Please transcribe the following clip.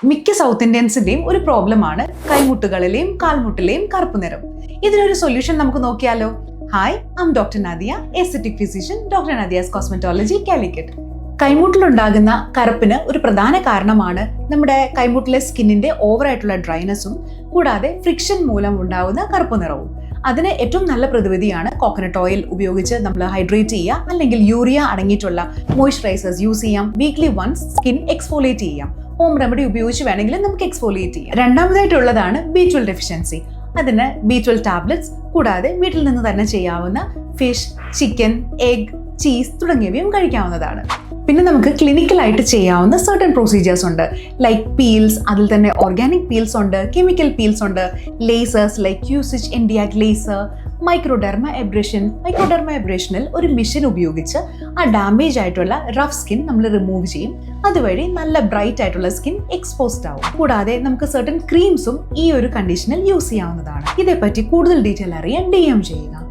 മിക്ക സൗത്ത് ഇന്ത്യൻസിന്റെയും ഒരു പ്രോബ്ലമാണ് കൈമുട്ടുകളിലെയും കാൽമുട്ടിലെയും കറുപ്പ് നിറം. ഇതിനൊരു സൊല്യൂഷൻ നമുക്ക് നോക്കിയാലോ? Hi, I doctor Nadia, aesthetic physician, doctor Nadia's cosmetology, Calicut. കൈമുട്ടിലുണ്ടാകുന്ന കറുപ്പിന് ഒരു പ്രധാന കാരണമാണ് നമ്മുടെ കൈമുട്ടിലെ സ്കിന്നിന്റെ ഓവറായിട്ടുള്ള ഡ്രൈനെസ്സും കൂടാതെ ഫ്രിക്ഷൻ മൂലം ഉണ്ടാകുന്ന കറുപ്പ് നിറവും. അതിന് ഏറ്റവും നല്ല പ്രതിവിധിയാണ് കോക്കനട്ട് ഓയിൽ ഉപയോഗിച്ച് നമ്മൾ ഹൈഡ്രേറ്റ് ചെയ്യുക, അല്ലെങ്കിൽ യൂറിയ അടങ്ങിയിട്ടുള്ള മോയ്സ്ചറൈസേഴ്സ് യൂസ് ചെയ്യാം. വീക്ക്ലി വൺസ് സ്കിൻ എക്സ്ഫോളിയേറ്റ് ചെയ്യാം. ഹോം റെമഡി ഉപയോഗിച്ച് വേണമെങ്കിൽ നമുക്ക് എക്സ്ഫോളിയേറ്റ് ചെയ്യാം. രണ്ടാമതായിട്ടുള്ളതാണ് B12 ഡെഫിഷ്യൻസി. അതിന് B12 ടാബ്ലറ്റ്സ് കൂടാതെ വീട്ടിൽ നിന്ന് തന്നെ ചെയ്യാവുന്ന ഫിഷ്, ചിക്കൻ, എഗ്, ചീസ് തുടങ്ങിയവയും കഴിക്കാവുന്നതാണ്. പിന്നെ നമുക്ക് ക്ലിനിക്കലായിട്ട് ചെയ്യാവുന്ന സർട്ടൻ പ്രൊസീജിയേഴ്സ് ഉണ്ട്, ലൈക്ക് പീൽസ്. അതിൽ തന്നെ ഓർഗാനിക് പീൽസ് ഉണ്ട്, കെമിക്കൽ പീൽസ് ഉണ്ട്, ലേസേഴ്സ് ലൈക്ക് യൂസിച്ച് എൻഡിയാക് ലേസർ, മൈക്രോഡെർമ എബ്രേഷൻ. മൈക്രോഡെർമ എബ്രേഷനിൽ ഒരു മെഷീൻ ഉപയോഗിച്ച് ആ ഡാമേജ് ആയിട്ടുള്ള റഫ് സ്കിൻ നമ്മൾ റിമൂവ് ചെയ്യും. അതുവഴി നല്ല ബ്രൈറ്റ് ആയിട്ടുള്ള സ്കിൻ എക്സ്പോസ്ഡ് ആവും. കൂടാതെ നമുക്ക് സർട്ടൻ ക്രീംസും ഈ ഒരു കണ്ടീഷനിൽ യൂസ് ചെയ്യാവുന്നതാണ്. ഇതേപ്പറ്റി കൂടുതൽ ഡീറ്റെയിൽ അറിയാൻ DM ചെയ്യുക.